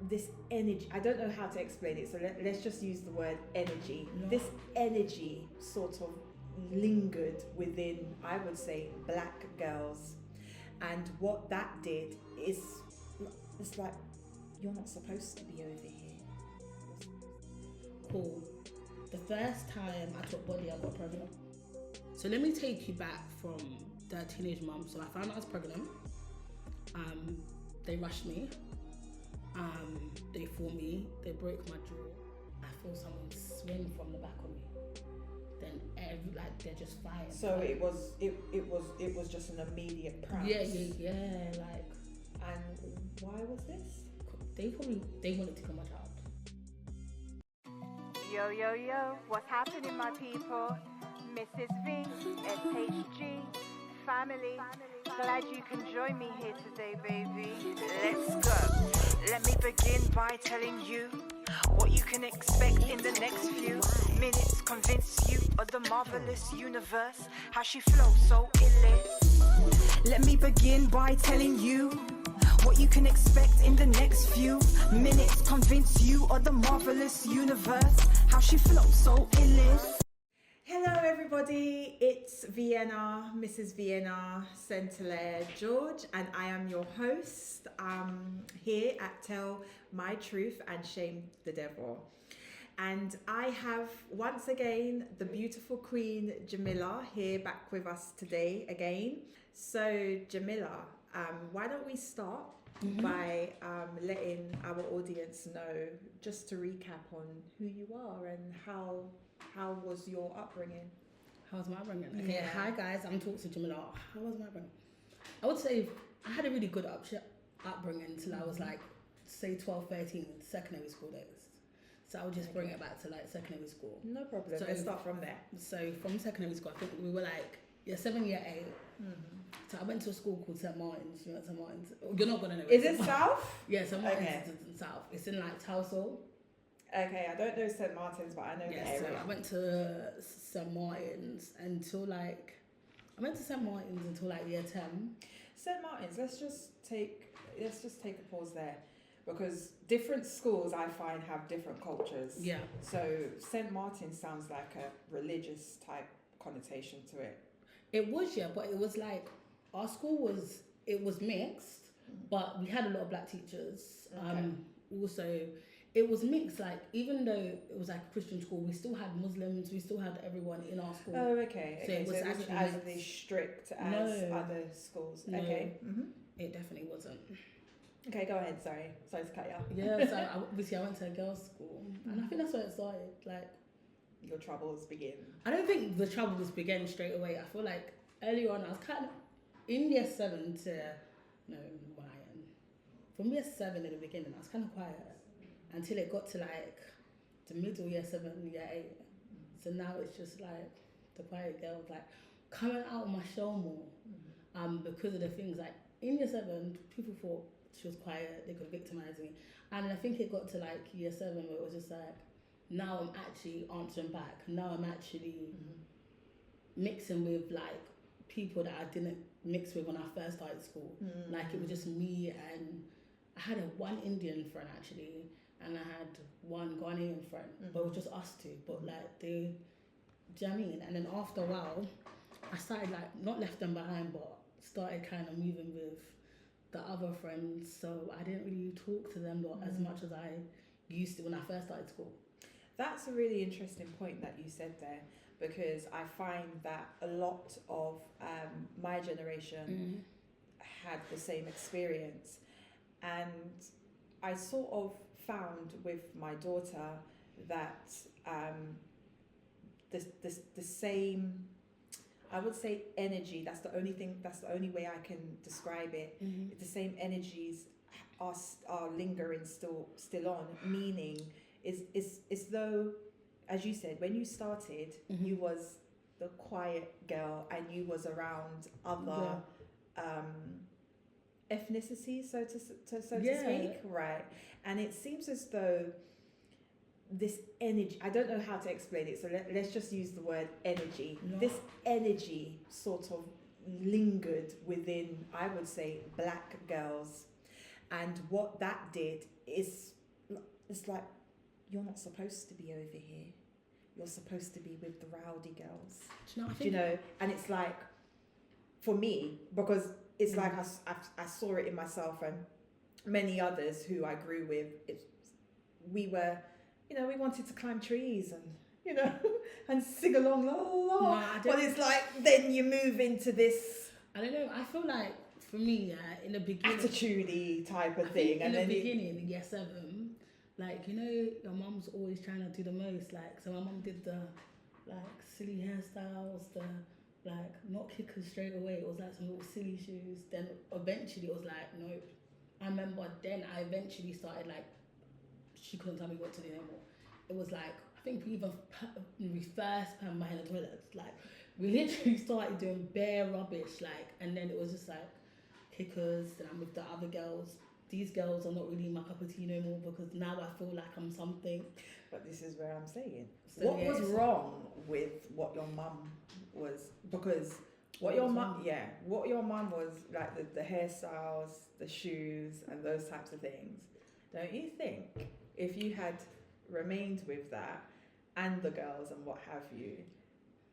this energy, I don't know how to explain it, so let's just use the word energy. No. This energy sort of lingered within, I would say, black girls. And what that did is, it's like, you're not supposed to be over here. Cool. The first time I took body, I got pregnant. So let me take you back from the teenage mum. So I found out I was pregnant. They rushed me. They fought me. They broke my jaw. I feel someone swing from the back of me. Then they're just fired. So it was just an immediate pounce. Yeah. Like, and why was this? They wanted to kill my child. Yo, what's happening, my people? Mrs. V, SHG, family. Glad you can join me here today, baby. Let's go. Let me begin by telling you what you can expect in the next few minutes. Convince you of the marvelous universe, how she flows so illicit. Let me begin by telling you what you can expect in the next few minutes. Convince you of the marvelous universe, how she flows so illicit. Hello everybody, it's Vienna, Mrs. Vienna, Hillaire George, and I am your host here at Tell My Truth and Shame the Devil. And I have once again the beautiful Queen Jamila here back with us today again. So Jamila, why don't we start by letting our audience know, just to recap on who you are and how was your upbringing? How was my upbringing? Okay, Yeah. Hi guys, I'm talking to Jamila. How was my upbringing? I would say I had a really good upbringing till I was like, say 12, 13, secondary school days. So I would just bring it back to like secondary school. No problem, So- let's start from there. So from secondary school, I think we were like year 7, year 8. So I went to a school called St. Martin's. You know St. Martin's? You're not gonna know. Is it South? Yeah, St. Martin's Okay. is in South. It's in like Towsall. Okay, I don't know St. Martin's, but I know the Yeah, so area. I went to St. Martin's until like, I went to St. Martin's until like year 10. St. Martin's, let's just take a pause there, because different schools I find have different cultures. Yeah. So St. Martin's sounds like a religious type connotation to it. It was, yeah, but it was like, our school was mixed, but we had a lot of black teachers. Okay. Also, it was mixed, like, even though it was like a Christian school, we still had Muslims, we still had everyone in our school. Oh, okay. So it was wasn't actually as mixed. strict as No. other schools. No. Okay. It definitely wasn't. Okay, go ahead. Sorry to cut you off. Yeah, so obviously I went to a girls' school, and I think that's where it started. Like, Your troubles begin. I don't think the troubles began straight away. I feel like earlier on, I was kind of in year 7 to, no, when I am. From year 7 in the beginning, I was kind of quiet until it got to like the middle year 7, year 8. So now it's just like the quiet girl, like coming out of my shell more, because of the things like in year 7, people thought she was quiet, they could victimize me. And I think it got to like year 7 where it was just like, now I'm actually answering back. Now I'm actually mixing with like people that I didn't mix with when I first started school. Like it was just me, and I had one Indian friend actually, and I had one Ghanaian friend, but it was just us two. But like do you know what I mean? And then after a while, I started like not left them behind, but started kind of moving with the other friends. So I didn't really talk to them as much as I used to when I first started school. That's a really interesting point that you said there, because I find that a lot of my generation had the same experience, and I sort of found with my daughter that the same, I would say, energy. That's the only way I can describe it. The same energies are lingering still on, meaning is though, as you said, when you started, you was the quiet girl and you was around other ethnicities, so to speak, right? And it seems as though this energy, I don't know how to explain it, so let's just use the word energy. No. This energy sort of lingered within, I would say, black girls. And what that did is, it's like, you're not supposed to be over here. You're supposed to be with the rowdy girls. Do you know, And it's like, for me, because it's like I saw it in myself and many others who I grew with. We were, we wanted to climb trees and, and sing along, la, la, la. But it's like, then you move into this, I don't know, I feel like, for me, in the beginning, attitude-y type of thing. In the beginning, in year 7, like, your mum's always trying to do the most. Like, so my mum did the, like, silly hairstyles, the, like, not kickers straight away. It was like some little silly shoes. Then eventually it was like, nope. I remember then I eventually started, like, she couldn't tell me what to do anymore. It was like, I think we even first put behind the toilets. Like, we literally started doing bare rubbish, like, and then it was just like kickers. Then I'm with the other girls. These girls are not really my cup of tea no more, because now I feel like I'm something. But this is where I'm saying, So, what was wrong with what your mum was? Because what your mum was, like, the hairstyles, the shoes, and those types of things. Don't you think if you had remained with that and the girls and what have you,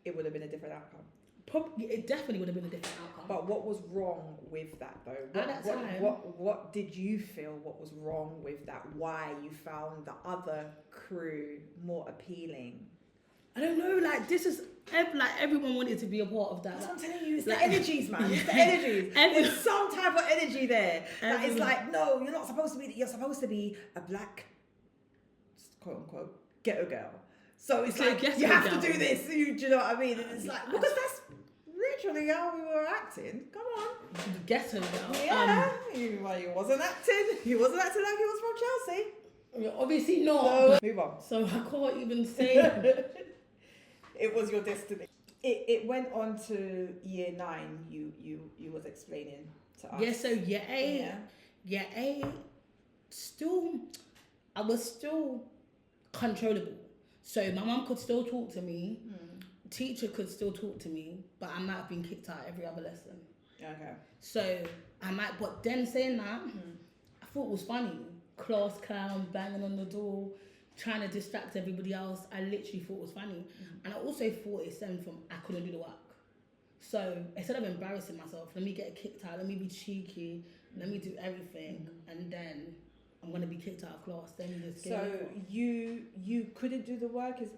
it would have been a different outcome? Probably, it definitely would have been a different outcome. But what was wrong with that, though? At that time, what did you feel? What was wrong with that? Why you found the other crew more appealing? I don't know. Like, this is like everyone wanted to be a part of that. That's Like, what I'm telling you. It's like, the energies, man. It's the energies. There's some type of energy there that is like, no, you're not supposed to be. You're supposed to be a black, quote unquote, ghetto girl. So it's like, you have to do this. Do you know what I mean? And it's like, because that's literally how we were acting. Come on. Ghetto girl. Yeah. He wasn't acting. He wasn't acting like he was from Chelsea. Obviously not. So, move on. So I can't even say. It was your destiny. It went on to year 9. You was explaining to us. Yeah. So year 8. Year 8. I was still controllable. So my mum could still talk to me. Teacher could still talk to me, but I might have been kicked out every other lesson. Okay. So I might, but then saying that, I thought it was funny. Class clown, banging on the door, trying to distract everybody else. I literally thought it was funny. And I also thought it stemmed from I couldn't do the work. So instead of embarrassing myself, let me get kicked out, let me be cheeky, let me do everything, and then I'm going to be kicked out of class. Then you just So you couldn't do the work. Was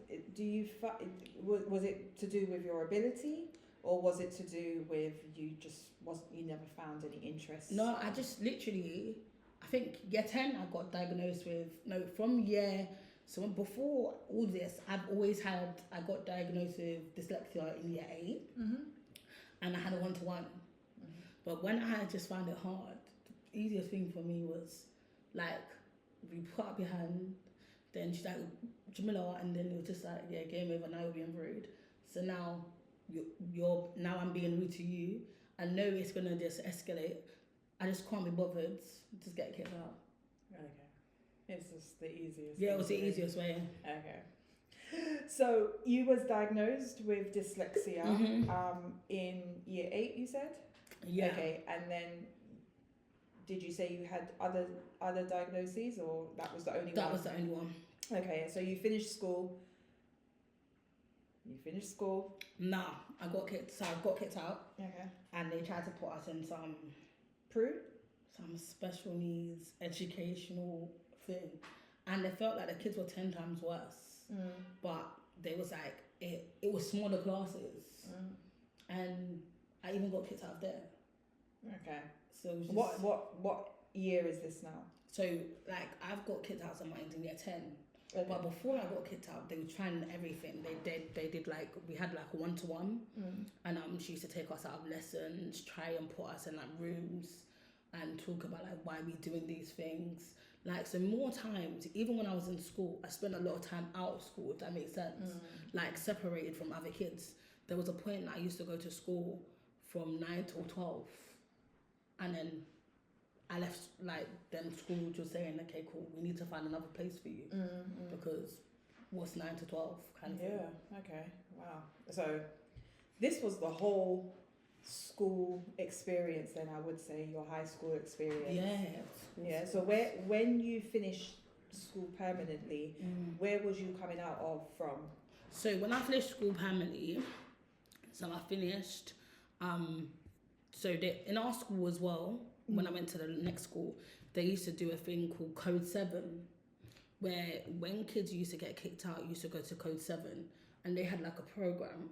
it to do with your ability, or was it to do with you never found any interest? No, I just literally, I think year 10 I got diagnosed with so before all this I got diagnosed with dyslexia in year 8, and I had a 1-to-1. But when I just found it hard, the easiest thing for me was, like, we put up your hand, then she's like, Jamila, and then it was just like, yeah, game over, now you're being rude. So now now I'm being rude to you. I know it's gonna just escalate. I just can't be bothered. Just get kicked out. Okay. It's just the easiest. Yeah, it was the easiest way. Okay. So you was diagnosed with dyslexia in year 8, you said? Yeah. Okay, and then did you say you had other diagnoses, or that was the only one? That was the only one. Okay, so you finished school. Nah, I got kicked. So I got kicked out. Okay. And they tried to put us in some special needs educational thing, and they felt like the kids were 10 times worse. But they was like it was smaller classes, and I even got kicked out of there. Okay. So it was just, what year is this now? So, like, I've got kicked out somewhere in year 10. Okay. But before I got kicked out, they were trying everything. They did like, we had like a 1-to-1, and she used to take us out of lessons, try and put us in like rooms and talk about like why we doing these things. Like, so more times, even when I was in school, I spent a lot of time out of school, if that makes sense. Like, separated from other kids. There was a point that I used to go to school from 9 till 12, and then I left, like, then school just saying, okay, cool, we need to find another place for you, because what's 9 to 12 kind of thing. Yeah, okay, wow. So this was the whole school experience then, I would say, your high school experience. Yeah. So when you finished school permanently, where was you coming out of from? So when I finished school permanently, so I finished, in our school as well, when I went to the next school, they used to do a thing called Code 7, where when kids used to get kicked out, you used to go to Code 7, and they had like a program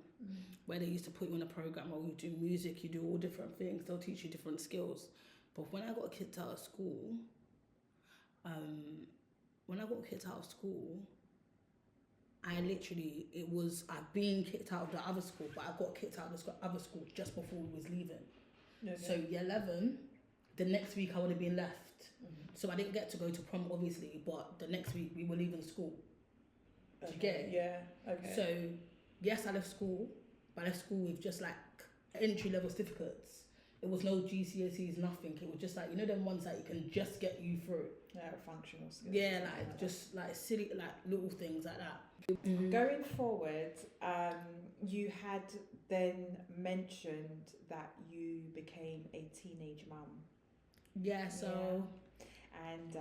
where they used to put you in a program where you do music, you do all different things, they'll teach you different skills. But when I got kicked out of school, I'd been kicked out of the other school, but I got kicked out of the other school just before we was leaving. Okay. So year 11, the next week I would have been left. So I didn't get to go to prom, obviously, but the next week we were leaving school. Do you get it? Yeah, okay. So, yes, I left school, but I left school with just like entry-level certificates. It was no GCSEs, nothing. It was just like, you know, them ones that you can just get you through. Yeah, functional skills. Yeah, like just like silly, like little things like that. Going forward, you had then mentioned that you became a teenage mum. Yeah, so... And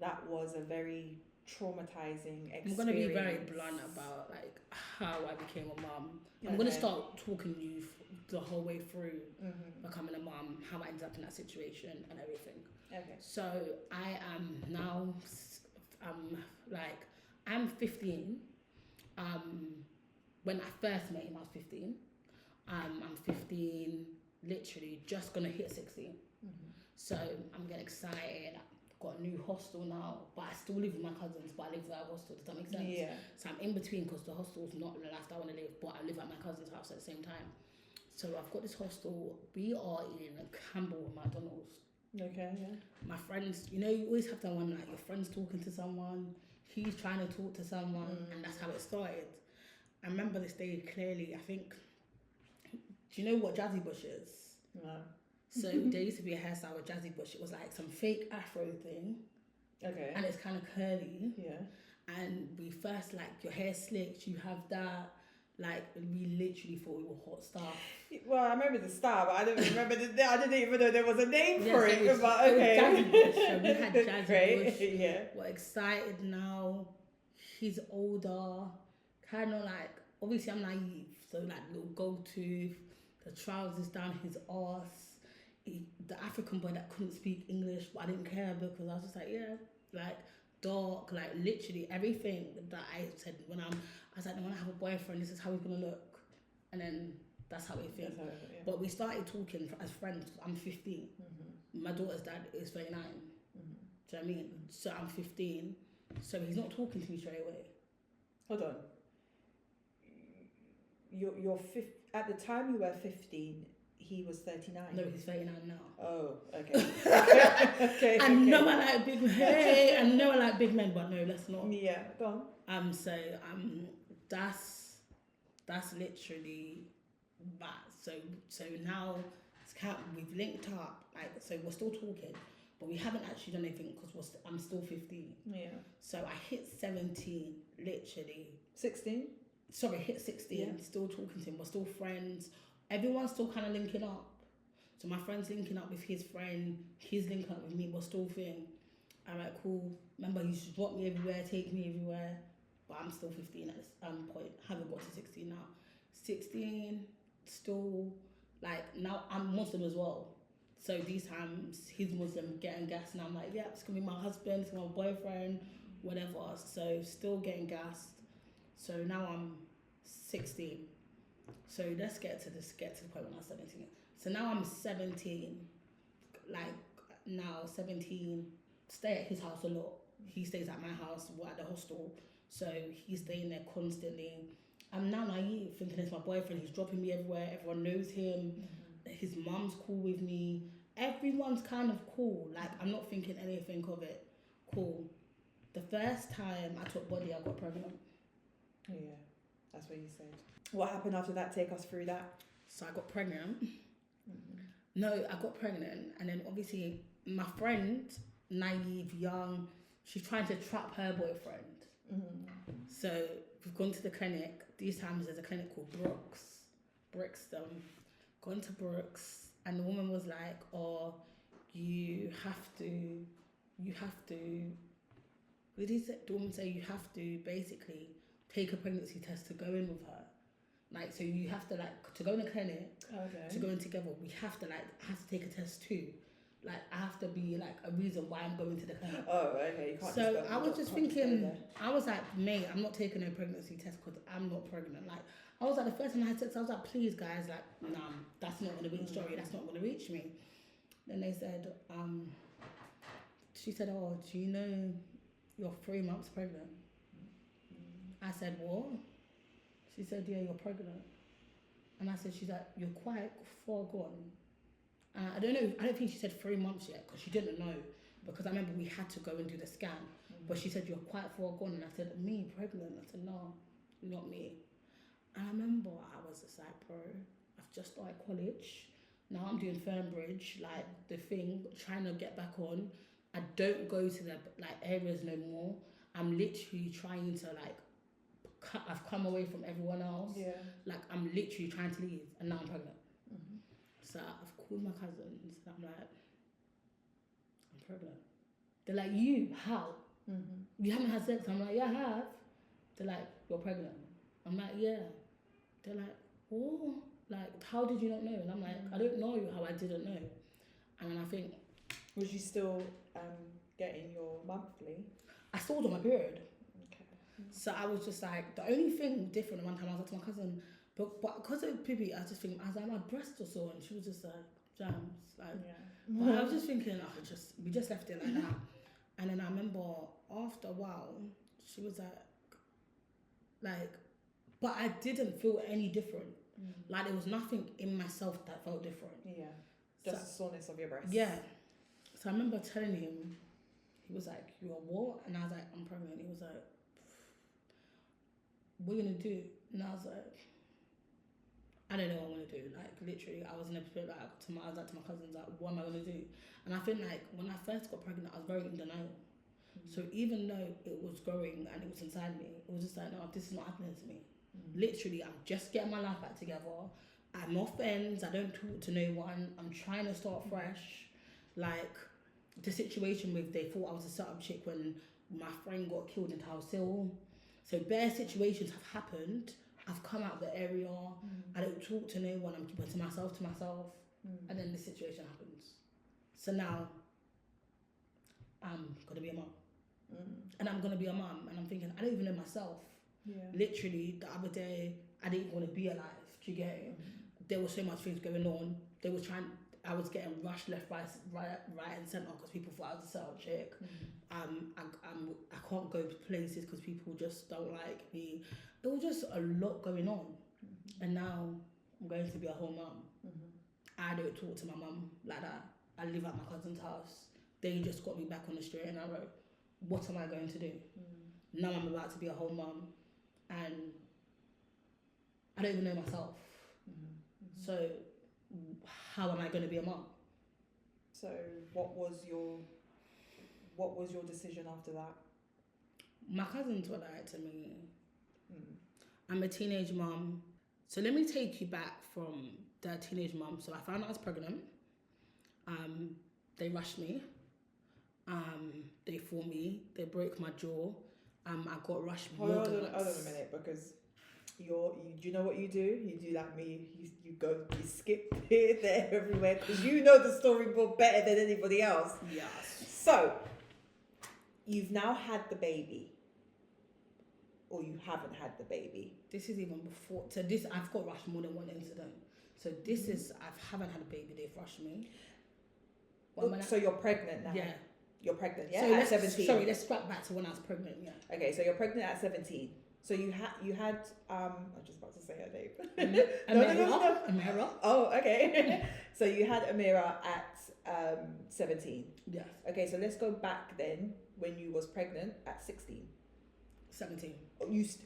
that was a very traumatizing experience. I'm going to be very blunt about like how I became a mum. I'm going to start talking to you the whole way through becoming a mum, how I ended up in that situation and everything. Okay. So I am now, I'm 15. When I first met him, I was 15. I'm 15, literally just going to hit 16. So I'm getting excited. I've got a new hostel now, but I still live with my cousins, but I live at a hostel. Does that make sense? Yeah. So I'm in between because the hostel's not the life I want to live, but I live at my cousin's house at the same time. So I've got this hostel. We are in Campbell, McDonald's. Okay, yeah. My friends, you know, you always have that one, like your friend's talking to someone, he's trying to talk to someone, and that's how it started. I remember this day clearly. I think, do you know what Jazzy Bush is? No. So there used to be a hairstyle with Jazzy Bush. It was like some fake afro thing. Okay. And it's kind of curly. Yeah. And we first, like, your hair slicked, you have that. Like, we literally thought we were hot stuff. Well, I remember the star, but I don't remember I didn't even know there was a name for it. So but okay. Jazzy Bush. So we had Jazzy Great. Bush. Yeah. We're excited now. He's older. Kind of like, obviously I'm naive. So, like, little gold tooth, the trousers down his arse. The African boy that couldn't speak English, but I didn't care because I was just like, yeah, like dark, like literally everything that I said I was like, when I have a boyfriend, this is how he's gonna look, and then that's how it feels. Yeah. But we started talking as friends. I'm 15. My daughter's dad is 39. Do you know what I mean? So I'm 15. So he's not talking to me straight away. Hold on. You're at the time you were 15. He was 39. No, he's 39 now. Oh, okay. Okay. I know I like big men. Hey, I know I like big men, but no, let's not. Yeah, go on. So that's literally that. So now we've linked up. Like, so we're still talking, but we haven't actually done anything because I'm still 15. Yeah. So I hit 17, literally. 16. Sorry, hit 16. Yeah. Still talking to him. We're still friends. Everyone's still kind of linking up. So my friend's linking up with his friend. He's linking up with me. We're still thing. Alright, cool. Remember, you should drop me everywhere, take me everywhere. But I'm still 15 at this point. Haven't got to 16 now. 16, still, like, now I'm Muslim as well. So these times, he's Muslim, getting gassed. And I'm like, yeah, it's going to be my husband, it's going to be my boyfriend, whatever. So still getting gassed. So now I'm 16. So let's get to the point when I was 17. So now I'm 17, like now 17, stay at his house a lot. He stays at my house, we're at the hostel. So he's staying there constantly. I'm now naive, thinking it's my boyfriend. He's dropping me everywhere. Everyone knows him. His mum's cool with me. Everyone's kind of cool. Like, I'm not thinking anything of it. Cool. The first time I took body, I got pregnant. Yeah, that's what you said. What happened after that? Take us through that. So I got pregnant. No, I got pregnant. And then obviously my friend, naive, young, she's trying to trap her boyfriend. So we've gone to the clinic. These times there's a clinic called Brooks. Brixton, gone to Brooks, and the woman was like, "Oh, you have to." What did he say? The woman say you have to basically take a pregnancy test to go in with her. Like, so you have to like to go in the clinic, to go in together. We have to take a test too. Like, I have to be like a reason why I'm going to the clinic. Oh, okay. You can't So just go, I was just can't thinking, go I was like, mate, I'm not taking a pregnancy test because I'm not pregnant. Like, I was like, the first time I had sex, I was like, please guys, like, nah, that's not gonna reach Story. That's not gonna reach me. Then they said, she said, oh, do you know you're 3 months pregnant? I said, what? She said, yeah, you're pregnant. And I said, she's like, you're quite far gone. I don't know, I don't think she said 3 months yet because she didn't know, because I remember we had to go and do the scan. But she said, you're quite far gone. And I said, me, pregnant? I said, no, not me. And I remember I was just like, bro, I've just started college. Now I'm doing Fernbridge, like the thing, trying to get back on. I don't go to the like areas no more. I'm literally trying to like, I've come away from everyone else. Yeah. Like I'm literally trying to leave, and now I'm pregnant. So I've called my cousins, and I'm like, I'm pregnant. They're like, you? How? You haven't had sex? I'm like, yeah, I have. They're like, you're pregnant. I'm like, yeah. They're like, oh, like, how did you not know? And I'm like, I don't know how I didn't know. And I think, was you still getting your monthly? I still was on my period. Okay. So I was just like, the only thing different one time I was like to my cousin, but because of Pippi, I just think, I was like, my breasts are sore, and she was just like, jams. Like, but I was just thinking, we just left it like that. And then I remember after a while, she was like, but I didn't feel any different. Like there was nothing in myself that felt different. Yeah. Just the soreness of your breast. Yeah. So I remember telling him, he was like, you're what? And I was like, I'm pregnant. He was like, what are you gonna do? And I was like, I don't know what I'm gonna do. Like literally, I was in a bit like I was like to my cousins, like, what am I gonna do? And I think like when I first got pregnant, I was very in denial. So even though it was growing and it was inside me, it was just like, no, this is not happening to me. Literally, I'm just getting my life back together. I'm off ends. I don't talk to no one. I'm trying to start fresh. Like the situation with, they thought I was a setup chick when my friend got killed in Tower Hill. So bare situations have happened. I've come out of the area. I don't talk to no one. I'm keeping to myself. And then this situation happens. So now I'm gonna be a mum. And I'm gonna be a mum, and I'm thinking, I don't even know myself. Literally the other day, I didn't want to be alive. Do you get it? There was so much things going on. I was getting rushed left, right and centre because people thought I was a setup chick. I can't go to places because people just don't like me. There was just a lot going on. And now I'm going to be a whole mum. I don't talk to my mum like that. I live at my cousin's house. They just got me back on the straight and narrow. What am I going to do? Now I'm about to be a whole mum, and I don't even know myself. So how am I going to be a mum? So what was your decision after that? My cousins were like to me, I'm a teenage mum. So let me take you back from the teenage mum. So I found out I was pregnant. They rushed me. They fought me. They broke my jaw. I got rushed more than once. Hold on a minute, because do you know what you do? You do like me. You skip here, there, everywhere, because you know the storyboard better than anybody else. Yes. So you've now had the baby, or you haven't had the baby. This is even before. So this, I've got rushed more than one incident. So this is, I haven't had a baby. They've rushed me. So you're pregnant now. Yeah. You're pregnant, yeah? So at 17. Sorry, let's scrap back to when I was pregnant, yeah. Okay, so you're pregnant at 17. So you had I was just about to say her name. Amira. Oh, okay. So you had Amira at 17. Yes. Okay, so let's go back then when you was pregnant at 16. 17.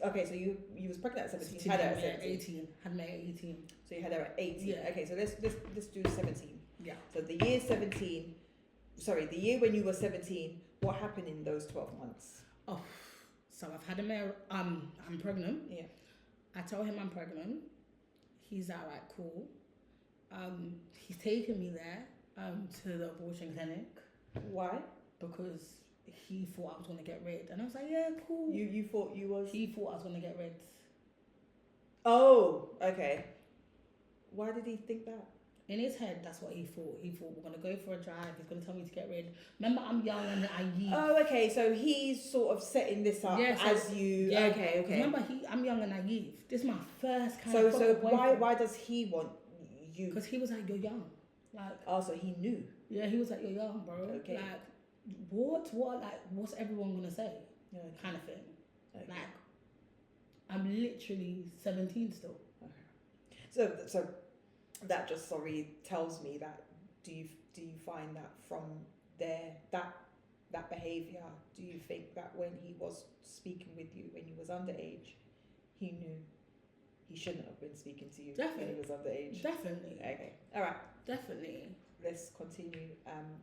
Okay, so you was pregnant at 17. Had her at 17. 18. Had me at 18. So you had her at 18. Yeah. Okay, so let's do 17. Yeah. So the year when you were 17, what happened in those 12 months? Oh, so I've had Amira. I'm pregnant. Yeah. I tell him I'm pregnant. he's alright, cool. He's taken me there to the abortion clinic. Why? Because he thought I was gonna get rid, and I was like, yeah, cool. You thought you was? He thought I was gonna get rid. Oh, okay. Why did he think that? In his head, that's what he thought. He thought, we're gonna go for a drive. He's gonna tell me to get rid. Remember, I'm young and naive. Oh, okay. So he's sort of setting this up as you. Yeah, okay. Remember, I'm young and naive. This is my first kind of. So why does he want you? Because he was like, you're young. Like. Oh, so he knew. Yeah, he was like, you're young, bro. Okay. Like, what's everyone gonna say? Okay. Kind of thing. Okay. Like, I'm literally 17 still. Okay. So that just tells me that do you find that from that behavior, do you think that when he was speaking with you when you was underage, he knew he shouldn't have been speaking to you when he was underage? Definitely. Okay. All right. Definitely. Let's continue.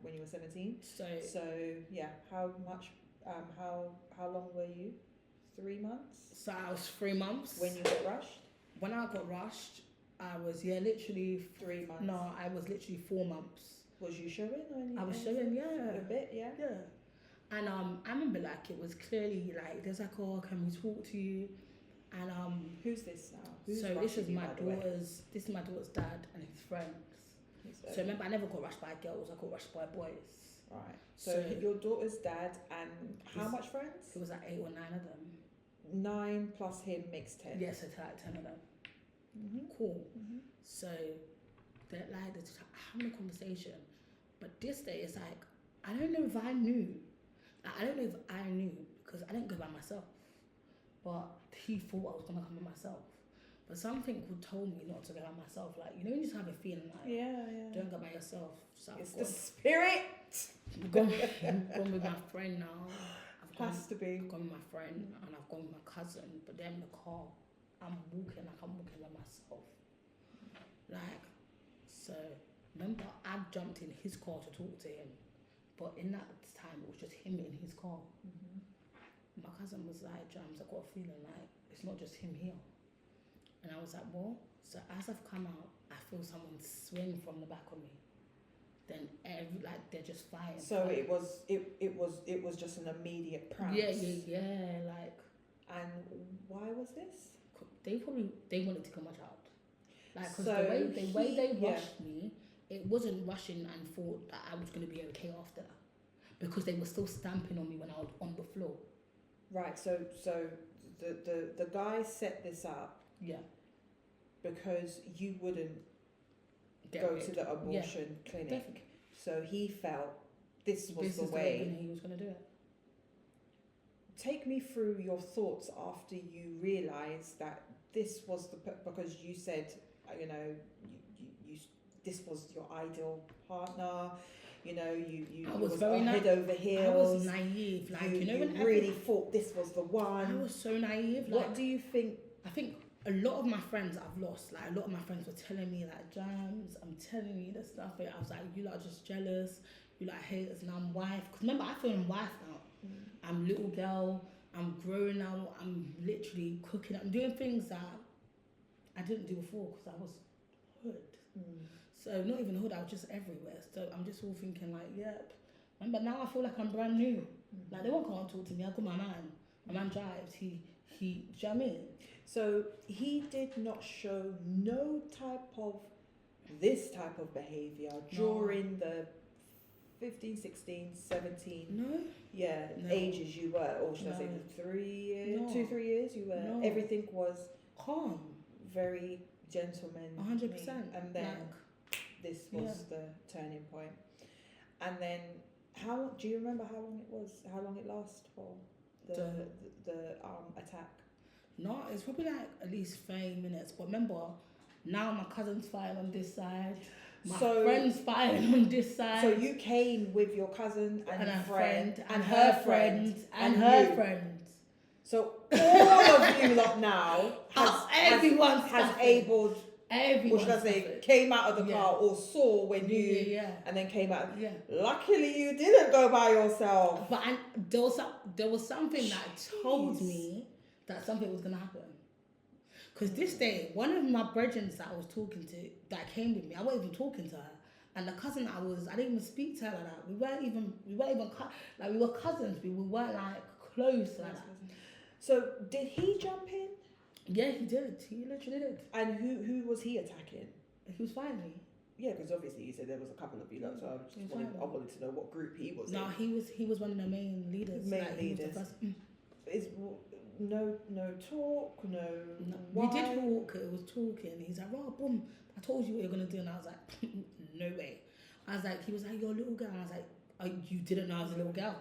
When you were 17. So yeah, how long were you? 3 months? So I was 3 months. When you got rushed? When I got rushed, I was literally 3 months. No, I was literally 4 months. Was you showing or anything? I was showing, yeah. A bit, yeah. Yeah. And I remember like it was clearly like there's like, oh, can we talk to you? And who's this now? This is my daughter's. This is my daughter's dad and his friends. So remember, I never got rushed by girls. I got rushed by boys. Right. So your daughter's dad and how much friends? It was like 8 or 9 of them. 9 plus him makes 10. Yes, so like 10 of them. Mm-hmm. Cool. Mm-hmm. So they're like they're having a conversation, but this day it's like I don't know if I knew. Like, I don't know if I knew because I didn't go by myself, but he thought I was gonna come by myself. But something told me not to go by myself. Like, you know, you just have a feeling like, don't go by yourself. So it's the spirit. I've gone with my friend now. I've gone with my friend and I've gone with my cousin. But then in the car, I'm walking by myself. Like, so remember, I jumped in his car to talk to him. But in that time, it was just him in his car. Mm-hmm. My cousin was like, Jams, I got a feeling like it's not just him here. And I was like, what? So as I've come out, I feel someone swing from the back of me. Then they're just fighting. So it was just an immediate pounce. Yeah. Like. And why was this? They wanted to kill my child. Like, because the way they rushed me, it wasn't rushing and thought that I was going to be okay after that, because they were still stamping on me when I was on the floor. Right. So the guy set this up. Yeah. Because you wouldn't go to the abortion clinic. Definitely. So he felt this was the way he was going to do it. Take me through your thoughts after you realised that this was because you said, you know, you this was your ideal partner. You know, you I was very head over heels. I was naive. Like, when you really thought this was the one. I was so naive. Like, what do you think? I think a lot of my friends I've lost. Like, a lot of my friends were telling me, like, Jams, I'm telling you this stuff. I was like, you lot are just jealous. You like haters. Now I'm wife. Because remember, I feel I'm wife now. Mm. I'm little girl. I'm growing now. I'm literally cooking. I'm doing things that I didn't do before because I was hood. Mm. So not even hood, I was just everywhere. So I'm just all thinking like, yep. But now I feel like I'm brand new. Mm-hmm. Like, they won't come and talk to me. I got my man. My man drives. He do you know what I mean? So he did not show no type of this type of behaviour during the 15, 16, 17 ages you were, or should I say the 3 years, 2-3 years you were. No. Everything was calm, very gentleman. 100%. And then this was the turning point. And then do you remember how long it was? How long it lasted for? The attack? No, it's probably like at least 30 minutes. But remember, now my cousin's fighting on this side. My friend's fighting on this side. So you came with your cousin and her friend and her friend and her friend. So all of you lot now has able. Everyone, or should I say, came out of the car or saw when you and then came out. Yeah. Luckily, you didn't go by yourself. But there was something that told me that something was gonna happen. Because this day, one of my brethren that I was talking to, that came with me, I wasn't even talking to her. And the cousin I didn't even speak to her like that. We weren't even, we were cousins, we weren't like close like that. So did he jump in? Yeah, he did. He literally did. And who was he attacking? He was fighting me. Yeah, because obviously you said there was a couple of you lot, so I wanted to know what group he was No, in. he was one of the main leaders. He was the first. Is no talk, no. We did talk. It was talking. He's like, "Oh, boom! I told you what you're gonna do," and I was like, "No way." I was like, he was like, "You're a little girl," and I was like, "Oh, you didn't know I was a little girl."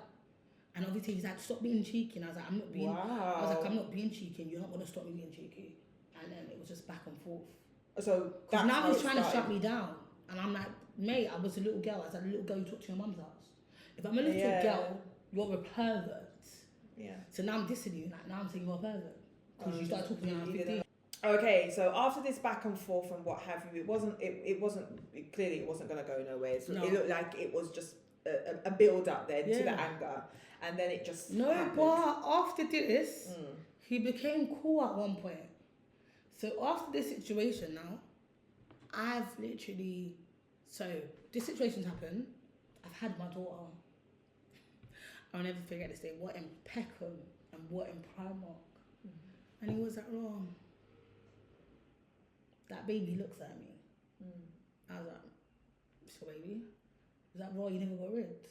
And obviously he's like, "Stop being cheeky," and I was like, "I'm not being." Wow. I was like, "I'm not being cheeky, and you're not gonna stop me being cheeky." And then it was just back and forth. So that's now he's trying to shut me down, and I'm like, "Mate, I was a little girl. I was like, a little girl you talk to your mum's house. If I'm a little girl, you're a pervert." Yeah. So now I'm dissing you. Like now I'm saying you're a pervert because you started talking when I was 15. Okay, so after this back and forth and what have you, it wasn't going to go nowhere. So No. It looked like it was just a build up then to the anger, and then it just happened. But after this, he became cool at one point. So after this situation now, this situation's happened. I've had my daughter. I'll never forget this day. What in Peckham and what in Primark. And he was like, "Oh, that baby looks at me." I was like, "It's your baby?" He was like, "Raw, you never got rid."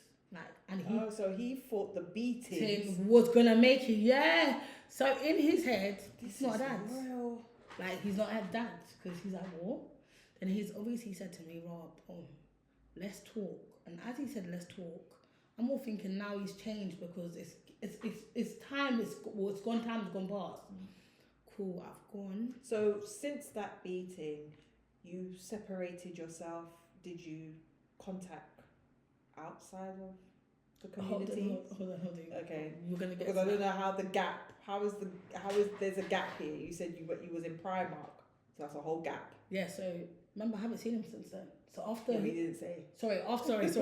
So he thought the beating was gonna make it, yeah. So in his head, he's not a dad. Real. Like he's not a dad because he's like, "What?" Then he's obviously said to me, "Rob, let's talk." And as he said, "Let's talk," I'm all thinking now he's changed because it's time. It's gone. Time's gone past. Cool, I've gone. So since that beating, you separated yourself. Did you contact outside of the community? Hold on. Okay, We're gonna get. Because I don't know how the gap. How is there's a gap here? You said you was in Primark, so that's a whole gap. Yeah. So remember, I haven't seen him since then. So after we didn't say. Sorry.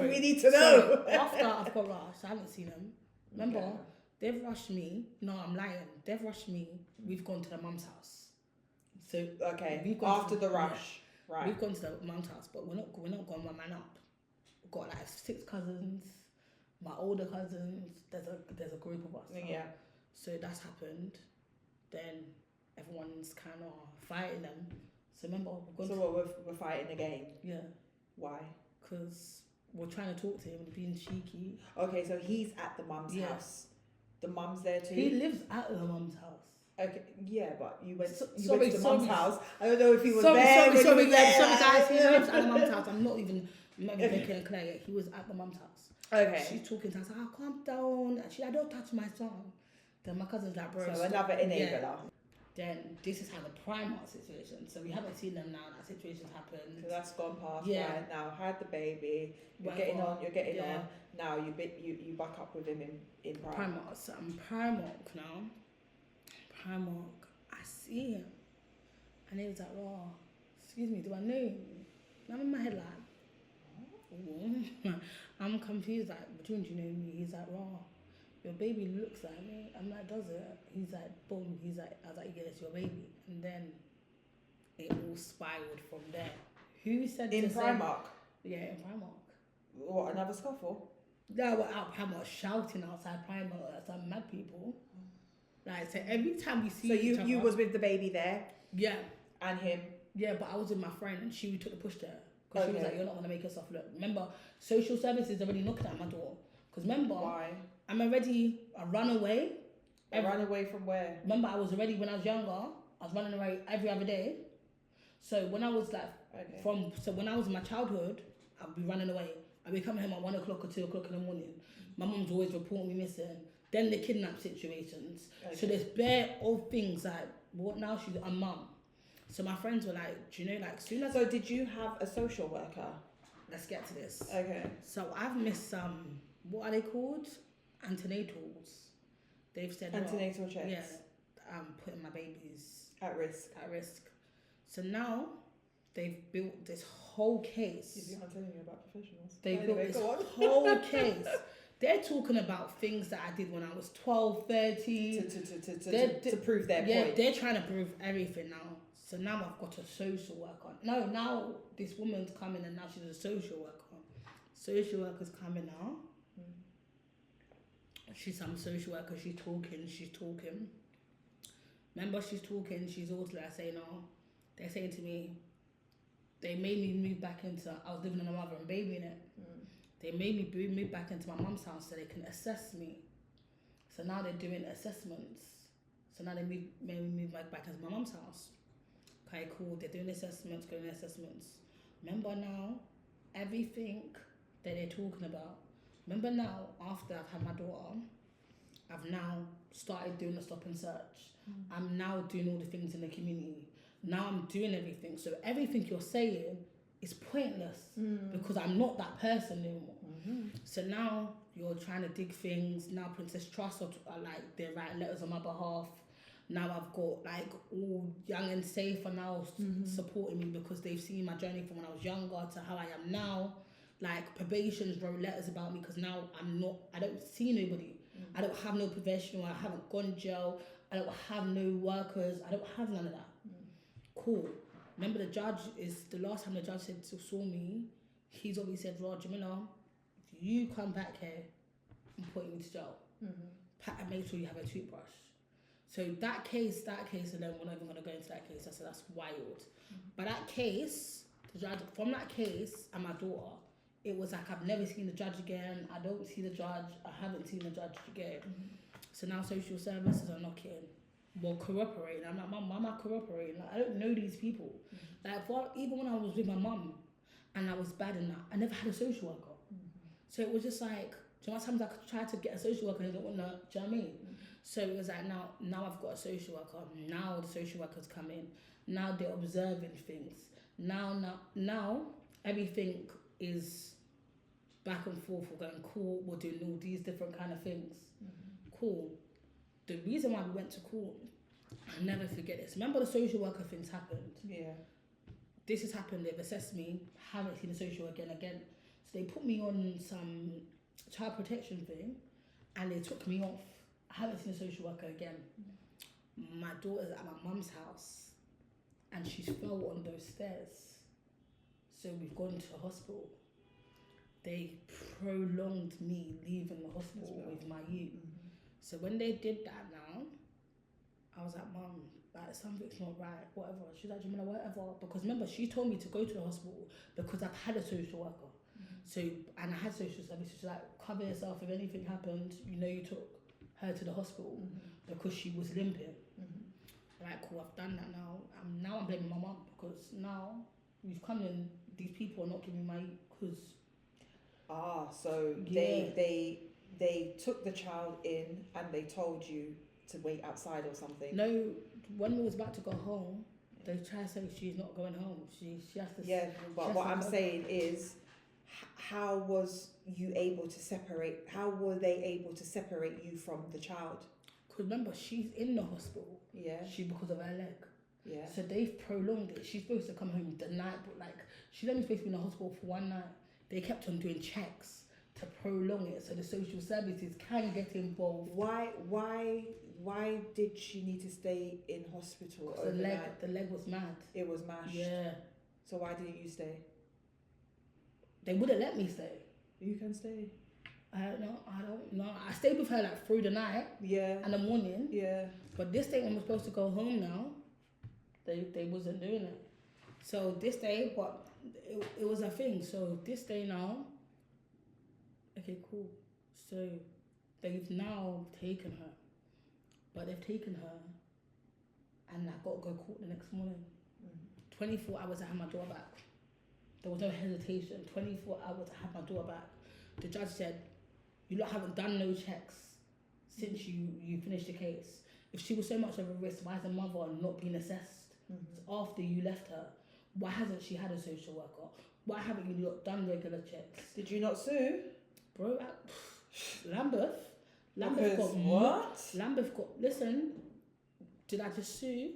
We need to know. After I've got rushed, I haven't seen him. Remember, they've rushed me. No, I'm lying. They've rushed me. We've gone to the mum's house. So we've gone after the rush, right? We've gone to the mum's house, but we're not going one man up. We've got like 6 cousins, my older cousins. There's a group of us. Yeah. So that's happened. Then everyone's kind of fighting them. So remember, we're fighting again. Yeah. Why? Because we're trying to talk to him, being cheeky. Okay, so he's at the mum's house. The mum's there too. He lives at the mum's house. Okay, yeah, but you went to the sorry. mum's house. I don't know if he was Sorry, guys. He Yeah. lives at the mum's house. I'm not even making it clear yet. He was at the mum's house. Okay. She's talking to us. "Oh, calm down." Actually, I don't touch my son. Then my cousin's like, "Bro." So another enabler. Yeah. Then this is how the Primark situation. So we haven't seen them now. That situation's happened. So that's gone past. Yeah. Right now, had the baby. You're getting on. Now you back up with him in Primark. So I'm Primark now. Primark. I see him, and he was like, "Oh, excuse me, do I know you?" And I'm in my head like, "Oh." I'm confused. Like, "Which one do you know me?" He's like, "Oh, your baby looks like me." I'm like, "Does it?" He's like, "Boom." He's like, I was like, "Yeah, it's your baby." And then it all spiraled from there. Who said in Primark? Yeah, in Primark. What, another scuffle? No, we're out Primark shouting outside Primark at some mad people. Like, so every time we see each other. You was with the baby there? Yeah. And him? Yeah, but I was with my friend and she took the push there. Because she was like, "You're not going to make yourself look." Remember, social services already knocked at my door. Because remember, why? I'm already a runaway. Run away from where? Remember, I was already, when I was younger, I was running away every other day. So when I was like, when I was in my childhood, I'd be running away. I'd be coming home at 1 o'clock or 2 o'clock in the morning. My mum's always reporting me missing. Then the kidnap situations. Okay. So there's bare old things like, what now? She's a mum. So my friends were like, "Do you know, like, soon as..." So did you have a social worker? Let's get to this. Okay. So I've missed some, what are they called? Antenatals. They've said... Antenatal checks? Yeah. I'm putting my babies... At risk. So now, they've built this whole case. I'm telling you about professionals. They built this whole case. They're talking about things that I did when I was 12, 13. To prove their Yeah, point. they're trying to prove everything now. So now I've got a social worker. No, now this woman's coming and now she's a social worker. Social worker's coming now. She's some social worker, she's talking. Remember, she's talking, she's also like saying, oh, they're saying to me, they made me move back into, I was living in a mother and baby in it. They made me move back into my mum's house so they can assess me. So now they're doing assessments. So now they made me move back into my mum's house. Okay, cool, they're doing assessments. Remember now, everything that they're talking about. Remember now, after I've had my daughter, I've now started doing the stop and search. I'm now doing all the things in the community. Now I'm doing everything. So everything you're saying is pointless because I'm not that person anymore. So now you're trying to dig things. Now Princess Trust are like, they write letters on my behalf. Now I've got like all Young and Safe are now supporting me because they've seen my journey from when I was younger to how I am now. Like probations wrote letters about me because now I don't see nobody. I don't have no professional, I haven't gone jail, I don't have no workers, I don't have none of that. Cool. Remember the last time the judge saw me, he's always said, Jamila, if you come back here, I'm putting you to jail. And make sure you have a toothbrush. So that case, and then we're not even going to go into that case. I said, that's wild. But that case, the judge, from that case and my daughter, it was like, I've never seen the judge again. I don't see the judge. I haven't seen the judge again. So now social services are knocking. Well, cooperating. I'm like, Mum, am I cooperating? Like, I don't know these people. Like, even when I was with my mum and I was bad in that, I never had a social worker. So it was just like, do you know what times I tried to get a social worker and they don't want to, do you know what I mean? So it was like, now I've got a social worker. Now the social workers come in. Now they're observing things. Now everything is back and forth. We're going court. We're doing all these different kind of things. Cool. The reason why we went to court, I'll never forget this. Remember the social worker things happened? Yeah. This has happened. They've assessed me. Haven't seen the social worker again. So they put me on some child protection thing, and they took me off. I haven't seen a social worker again. My daughter's at my mum's house, and she fell on those stairs. So we've gone to the hospital. They prolonged me leaving the hospital with my youth. So when they did that now, I was like, Mum, like something's not right, whatever. She's like, Jamila, whatever. Because remember, she told me to go to the hospital because I've had a social worker. So, and I had social services. She's like, cover yourself if anything happened. You know, you took her to the hospital because she was limping. Right, cool, I've done that now. Now I'm blaming my mum because now we've come in, these people are not giving my, because... So they took the child in and they told you to wait outside or something? No, when we was about to go home, they tried to say she's not going home. She has to... Yeah, but what I'm saying is, how was you able to separate, how were they able to separate you from the child? Because remember, she's in the hospital. Yeah. Because of her leg. Yeah. So they've prolonged it. She's supposed to come home the night, but like, she's only supposed to be in the hospital for one night. They kept on doing checks to prolong it so the social services can get involved. Why did she need to stay in hospital overnight? The leg was mad. It was mashed. Yeah. So why didn't you stay? They wouldn't let me stay. You can stay. I don't know. I stayed with her like through the night. Yeah. And the morning. Yeah. But this day when we're supposed to go home now, they wasn't doing it. So this day, it was a thing. So this day now, okay, cool. So they've now taken her. But they've taken her and I got to go court the next morning. 24 hours I had my daughter back. There was no hesitation. 24 hours I had my daughter back. The judge said, you lot haven't done no checks since you finished the case. If she was so much of a risk, why is the mother not being assessed? After you left her, why hasn't she had a social worker? Why haven't you lot done regular checks? Did you not sue? Bro, Lambeth got what? Lambeth got, listen, did I just sue?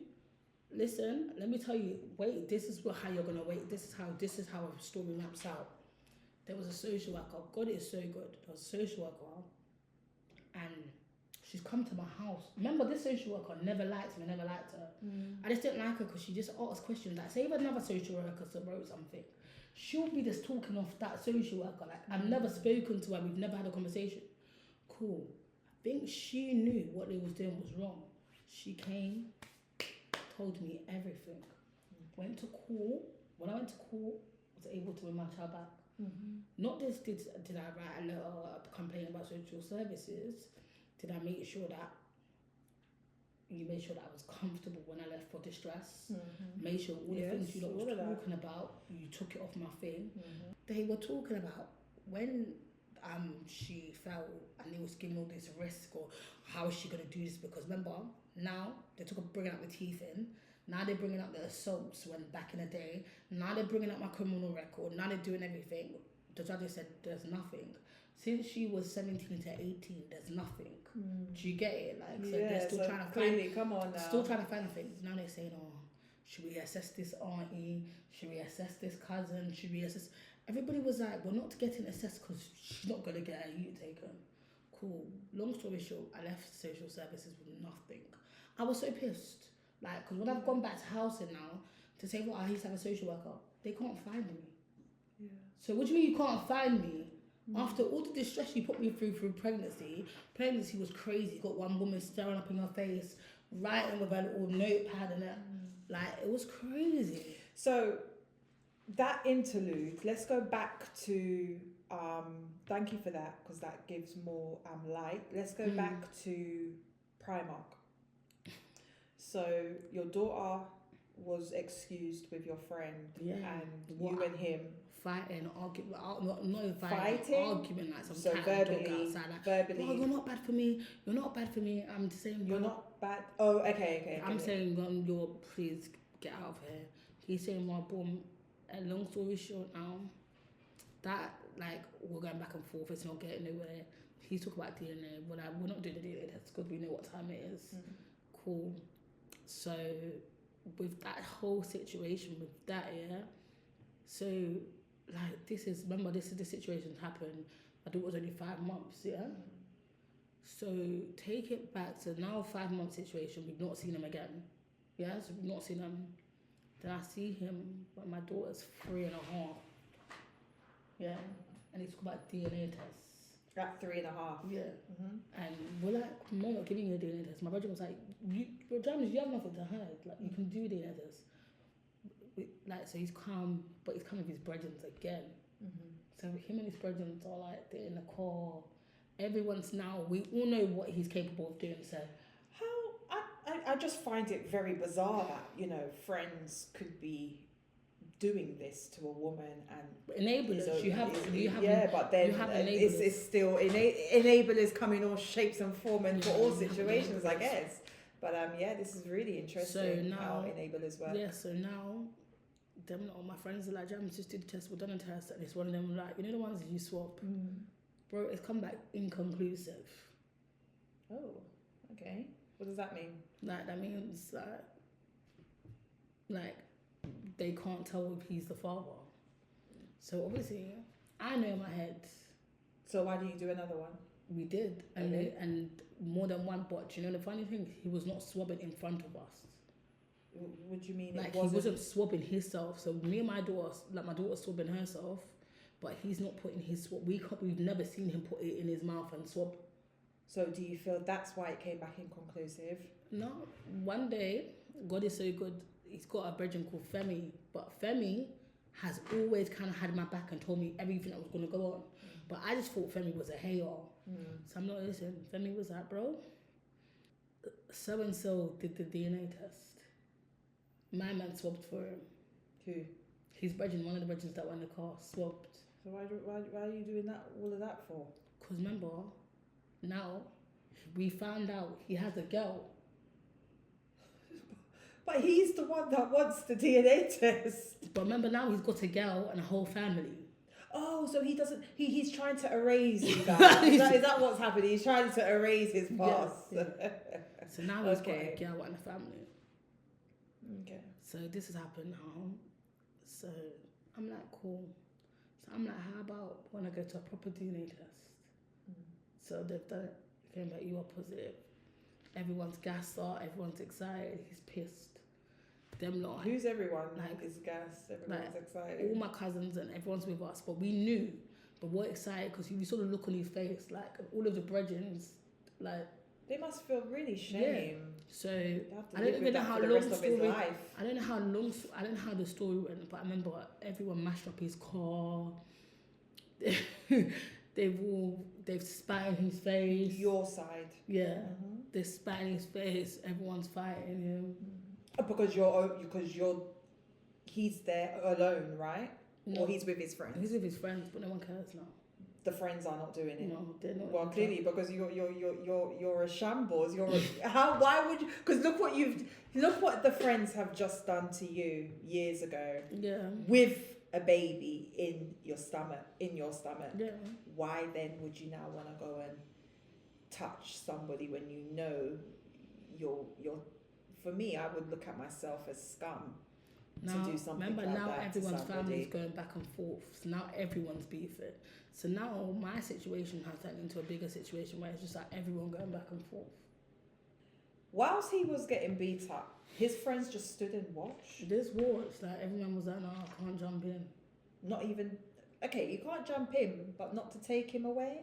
Listen, let me tell you, wait, this is how you're gonna wait. This is how a story maps out. there was a social worker. God is so good. There was a social worker, and she's come to my house. Remember, this social worker never liked me, never liked her. I just didn't like her because she just asked questions. Like, say if another social worker wrote something, she'll be just talking off that social worker. Like, I've never spoken to her, we've never had a conversation. Cool. I think she knew what they was doing was wrong. She came, told me everything. Went to court. When I went to court, I was able to win my child back. Not just did I write a letter, a complaint about social services, did I make sure that you made sure that I was comfortable when I left for distress, made sure all the things you lot was talking about, you took it off my thing. They were talking about when she fell and they was giving all this risk or how is she going to do this, because remember, now they took a bringing up the teeth in, now they're bringing up the assaults when back in the day, now they're bringing up my criminal record, now they're doing everything. The judges said there's nothing. Since she was 17 to 18, there's nothing. Do you get it? Like, so they're still trying to find. Come on now. Still trying to find things. Now they're saying, oh, should we assess this auntie? Should we assess this cousin? Should we assess? Everybody was like, we're not getting assessed because she's not gonna get her youth taken. Cool. Long story short, I left social services with nothing. I was so pissed. Like, because when I've gone back to housing now to say, well, I used to have a social worker, they can't find me. Yeah. So what do you mean you can't find me? After all the distress you put me through pregnancy was crazy. You got one woman staring up in your face, writing with a little notepad and that. Like, it was crazy. So that interlude, let's go back to, thank you for that, because that gives more light. Let's go back to Primark. So your daughter was excused with your friend, and you and him fighting, arguing, not fighting, arguing like some so cat verbally, and dog outside. Like, verbally. oh, you're not bad for me. You're not bad for me. I'm saying you're not bad. Oh, okay. I'm saying you're please get out of here. He's saying, well, boom. And long story short, now that like we're going back and forth, it's not getting nowhere. He's talking about DNA. We're not doing the DNA test because we know what time it is. Cool. So with that whole situation, with that, so like this is the situation happened. I think it was only 5 months, So take it back to now 5 month situation. We've not seen him again. So we've not seen him. Then I see him, but my daughter's 3.5. And he's talking about DNA tests. At 3.5. And we're like, Mom, not giving you a DNA test. My brother was like, you're James, you have nothing to hide. Like, you can do DNA tests. Like, so he's calm, but he's coming with his brethren again. So him and his brethren are like, they're in the car. Everyone's now, we all know what he's capable of doing. So I just find it very bizarre that, friends could be doing this to a woman and enablers. But then it's still enablers come in all shapes and form and for all situations, I guess. But this is really interesting. So now, how enablers work. So now, all my friends are like, James, just did the test, we've done a test, and it's one of them like, the ones that you swap, bro, it's come back inconclusive. Oh, okay. What does that mean? Like, that means like they can't tell if he's the father. So obviously, I know in my head. So why didn't you do another one? We did, and more than one. But the funny thing, he was not swabbing in front of us. What do you mean? Like, he wasn't swabbing himself. So me and my daughter, my daughter's swabbing herself, but he's not putting his swab. We've never seen him put it in his mouth and swab. So do you feel that's why it came back inconclusive? No. One day, God is so good. He's got a brethren called Femi, but Femi has always kind of had my back and told me everything that was going to go on. But I just thought Femi was a hater. So I'm not listening. Femi was like, bro, so-and-so did the DNA test. My man swabbed for him. Who? His brethren, one of the brethren that were in the car, swabbed. So why are you doing all of that for? Because remember, now we found out he has a girl. But he's the one that wants the DNA test. But remember, now he's got a girl and a whole family. Oh, so he doesn't. He's trying to erase you guys. is that what's happening? He's trying to erase his past. Yes. So now he's got a girl and a family. Okay. So this has happened now. So I'm like, cool. So I'm like, how about when I go to a proper DNA test? So they've done it. Came back, you are positive. Everyone's gassed up. Everyone's excited. He's pissed. Them lot. Who's everyone? Like, is gassed. Everyone's excited. All my cousins and everyone's with us, but we knew. But we're excited because you saw the look on his face. Like all of the brethrens, like They must feel really shame. So I don't even know how long the story. I don't know how long. I don't know how the story went, but I remember everyone mashed up his car. They've spat in his face. Your side. Yeah. They spat in his face. Everyone's fighting him. Because he's there alone, right? No. Or he's with his friends. He's with his friends, but no one cares now. The friends are not doing it. No, they're not. Well, clearly because you're a shambles. Why would you? Because look what the friends have just done to you years ago. Yeah. With a baby in your stomach. Yeah. Why then would you now want to go and touch somebody when you know you're? For me, I would look at myself as scum. Now, to do something remember, like now that everyone's family is going back and forth. So now everyone's beefing. So now my situation has turned into a bigger situation where it's just like everyone going back and forth. Whilst he was getting beat up, his friends just stood and watched. This watch, like everyone was like, no, I can't jump in. Not even, okay, you can't jump in, but not to take him away?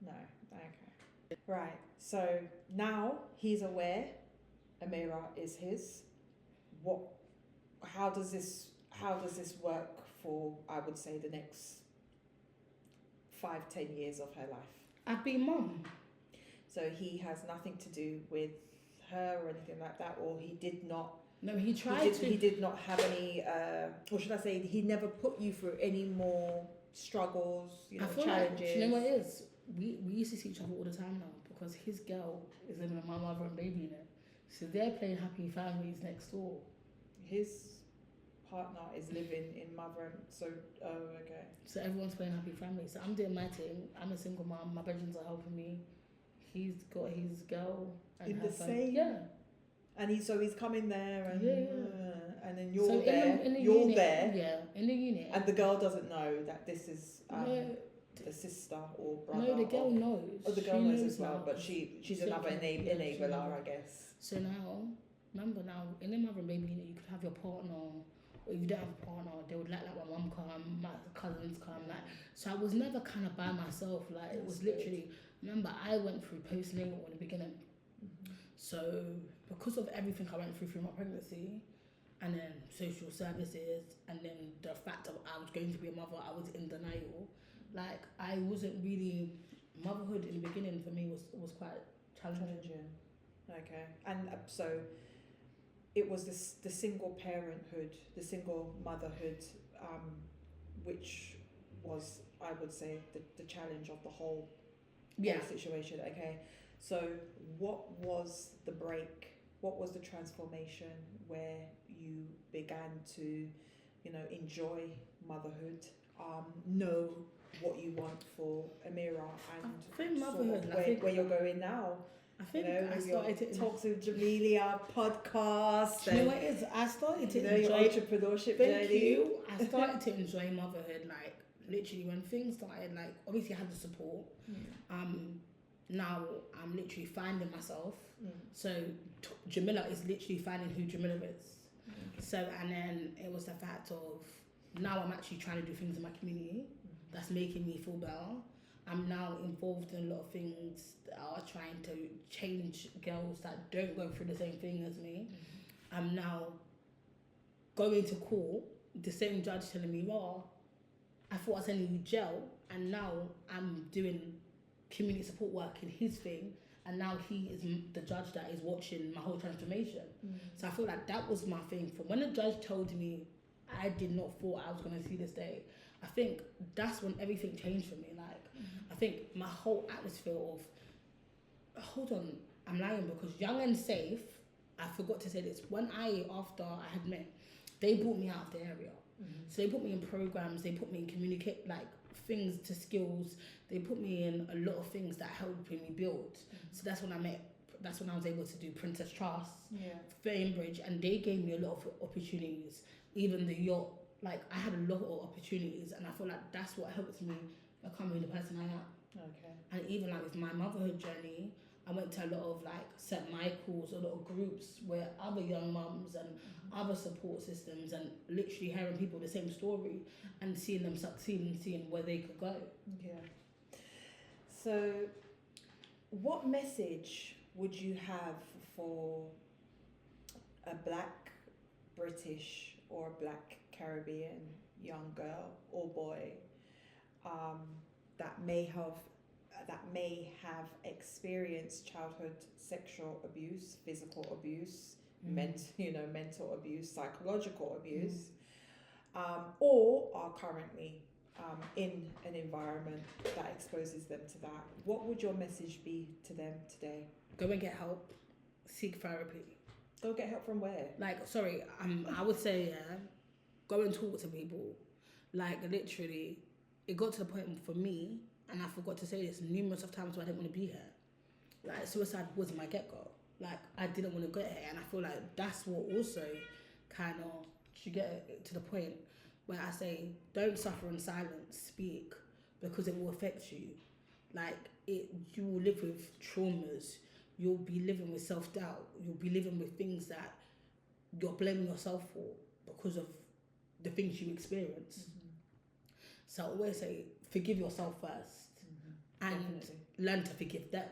No, okay. Right, so now he's aware Amira is his. How does this work for, I would say, the next 5-10 years of her life? I'd be mum. So he has nothing to do with her or anything like that, or he did not. No, he tried to. He did not have any, or should I say, he never put you through any more struggles, challenges. Like, you know what it is? We used to see each other all the time now because his girl is living with my mother and baby in it. So they're playing happy families next door. His partner is living in mother, so okay. So everyone's playing happy families. So I'm doing my thing. I'm a single mom. My parents are helping me. He's got his girl and in the same. Yeah. And he's coming there and and then you're so there. In the you're unit, there. Yeah, in the unit. And the girl doesn't know that this is no. the sister or brother. No, the girl knows. Oh, the girl knows as well, now. but she's another enabler, I guess. So now, remember now, in the mother and baby unit, you could have your partner, or if you don't have a partner, they would let my mum come, my cousins come, like. So I was never kind of by myself. Like it was literally. Remember, I went through postnatal in the beginning. So because of everything I went through my pregnancy, and then social services, and then the fact of I was going to be a mother, I was in denial. Like I wasn't really, motherhood in the beginning for me was quite challenging. Okay, and so it was the single parenthood, the single motherhood, which was, I would say, the challenge of the whole situation. Okay, so what was the break? What was the transformation where you began to, enjoy motherhood, know what you want for Amira, and I think motherhood, sort of where you're going now? I think I started to talks with Jamila podcast. You know what it is? I started to enjoy your entrepreneurship journey. Thank you. I started to enjoy motherhood, like literally when things started. Like obviously I had the support. Now I'm literally finding myself. So Jamila is literally finding who Jamila is. So and then it was the fact of now I'm actually trying to do things in my community that's making me feel better. I'm now involved in a lot of things that are trying to change girls that don't go through the same thing as me. I'm now going to court, the same judge telling me, well, I thought I was sending you jail, and now I'm doing community support work in his thing, and now he is the judge that is watching my whole transformation. So I feel like that was my thing. From when the judge told me, I did not thought I was going to see this day. I think that's when everything changed for me. Like, I think my whole atmosphere of, hold on, I'm lying because Young and Safe, I forgot to say this, after I had met, they brought me out of the area. So they put me in programs, they put me in things to skills, they put me in a lot of things that helped me build. So that's when I was able to do Princess Trust, Faimbridge, and they gave me a lot of opportunities. Even the yacht like I had a lot of opportunities, and I feel like that's what helped me becoming the person I am. Okay. And even like with my motherhood journey, I went to a lot of like St. Michael's, a lot of groups where other young mums and other support systems, and literally hearing people the same story and seeing them succeed and seeing where they could go. Yeah. So, what message would you have for a Black British or Black Caribbean young girl or boy that may have experienced childhood sexual abuse, physical abuse, mental abuse, psychological abuse, or are currently in an environment that exposes them to that? What would your message be to them today? Go and get help, seek therapy. Go get help from where? Like, sorry, I would say, go and talk to people. Like, literally, it got to the point for me, and I forgot to say this numerous of times where I didn't want to be here. Like, suicide was my get-go. Like, I didn't want to get here, and I feel like that's what also kind of should get to the point where I say, don't suffer in silence, speak, because it will affect you. Like, you will live with traumas, you'll be living with self-doubt, you'll be living with things that you're blaming yourself for because of the things you experience. So I always say, forgive yourself first, and Definitely. learn to forgive them.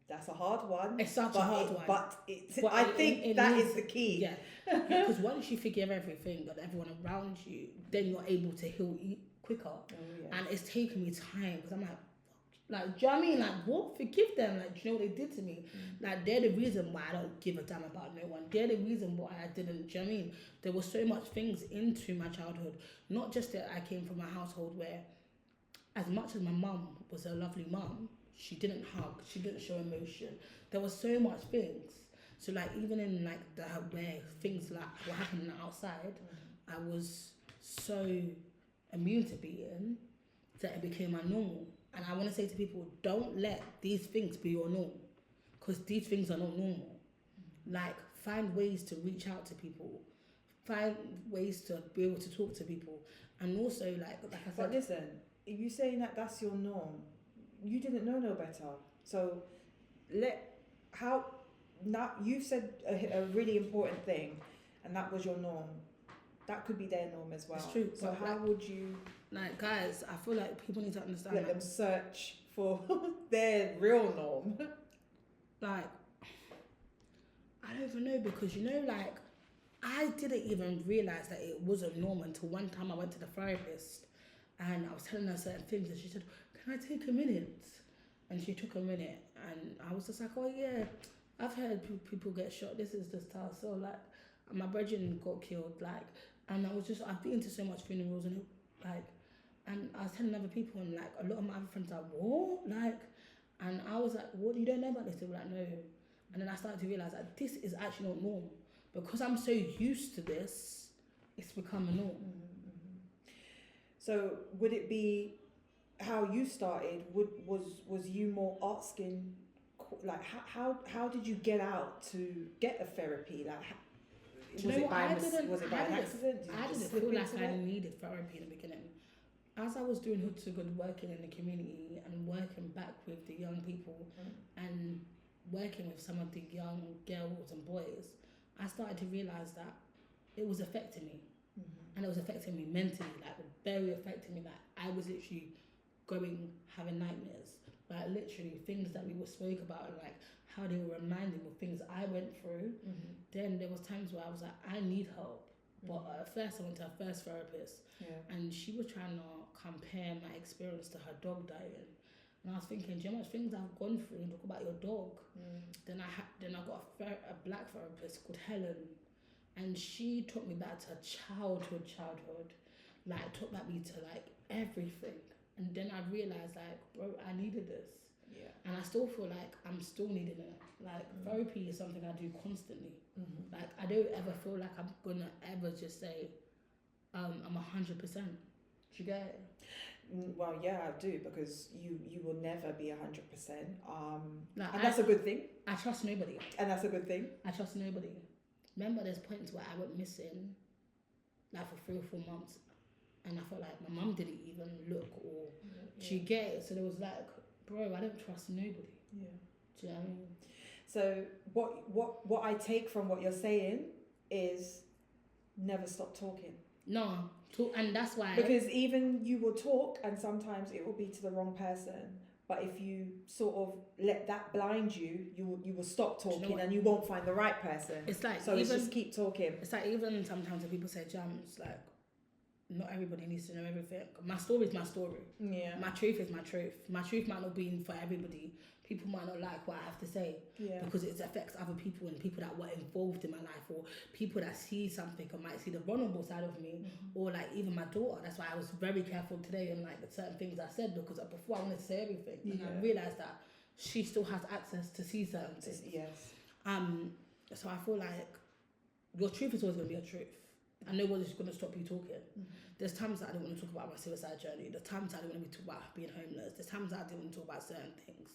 That's a hard one. It's such a hard one. But But I think that needs- is the key. Yeah, because once you forgive everything and everyone around you, then you're able to heal quicker. Oh, yeah. And it's taken me time because I'm like, do you know what I mean? Like, what? Forgive them. Like, do you know what they did to me? Like, they're the reason why I don't give a damn about no one. They're the reason why I didn't, do you know what I mean? There was so much things into my childhood. Not just that I came from a household where, as much as my mum was a lovely mum, she didn't hug, she didn't show emotion. There was so much things. So like, even in like where things like what happened outside, I was so immune to being that it became my normal. And I want to say to people, don't let these things be your norm, because these things are not normal. Like, find ways to reach out to people, find ways to be able to talk to people, and also like I said. But listen, if you're saying that that's your norm, you didn't know no better. So now you've said a really important thing, and that was your norm. That could be their norm as well. It's true. So But how would you like, guys, I feel like people need to understand let that, them search for their real norm? like, I don't even know, because like, I didn't even realize that it was a norm until one time I went to the therapist and I was telling her certain things, and she said, "Can I take a minute?" And she took a minute, and I was just like, "Oh yeah, I've heard people get shot. This is just how." So like, my brethren got killed, like, and I've been to so much funerals, and like, and I was telling other people, and like a lot of my other friends are like, "What?" Like, and I was like, "What? You don't know about this?" They were like, "No." And then I started to realize that this is actually not normal, because I'm so used to this, it's become a norm. So would it be how you started? Was you more asking, like, how did you get out to get a therapy? Like, was it by an accident? I didn't feel like I needed therapy in the beginning. As I was doing Hood to Good, working in the community and working back with the young people and working with some of the young girls and boys, I started to realise that it was affecting me. And it was affecting me mentally, like very affecting me. Like, I was literally having nightmares, like literally things that we spoke about, like how they were reminding me of things I went through. Then there was times where I was like, I need help. But at first I went to her first therapist, and she was trying to compare my experience to her dog dying. And I was thinking, do you know how much things I've gone through, and talk about your dog? Then I got a black therapist called Helen, and she took me back to childhood, like took me to like everything. And then I realized, like, bro, I needed this. Yeah. And I still feel like I'm still needing it. Like, therapy is something I do constantly. Like, I don't ever feel like I'm gonna ever just say, I'm 100%. Do you get it? Well, yeah, I do, because you will never be 100%. Like, and that's a good thing. I trust nobody. And that's a good thing. I trust nobody. Remember, there's points where I went missing, like for 3 or 4 months, and I felt like my mum didn't even look or she get it. So there was like, bro, I don't trust nobody. Yeah. Do you know what I mean? So what I take from what you're saying is never stop talking. No, and that's why. Because even you will talk, and sometimes it will be to the wrong person. But if you sort of let that blind you, you will stop talking, and you won't find the right person. It's like, so it's just keep talking. It's like, even sometimes when people say jams, like, not everybody needs to know everything. My story is my story. Yeah. My truth is my truth. My truth might not be for everybody. People might not like what I have to say, because it affects other people and people that were involved in my life, or people that see something or might see the vulnerable side of me, or like even my daughter. That's why I was very careful today and like certain things I said, because before I wanted to say everything, and I realised that she still has access to see certain things. Yes. So I feel like your truth is always going to be your truth, and nobody's going to stop you talking. There's times that I don't want to talk about my suicide journey. There's times I don't want to talk about being homeless. There's times that I don't want to talk about certain things.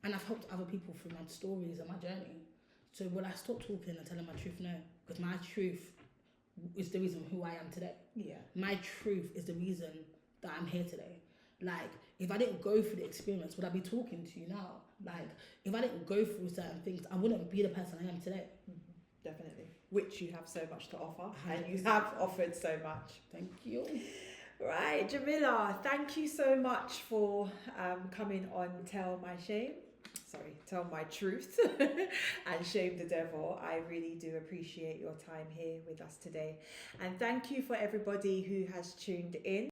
And I've helped other people through my stories and my journey. So will I stop talking and telling my truth? No. Because my truth is the reason who I am today. Yeah. My truth is the reason that I'm here today. Like, if I didn't go through the experience, would I be talking to you now? Like, if I didn't go through certain things, I wouldn't be the person I am today. Definitely. Which you have so much to offer, 100%. and you have offered so much. Thank you. Right, Jamila, thank you so much for coming on Tell My Truth and Shame the Devil. I really do appreciate your time here with us today. And thank you for everybody who has tuned in.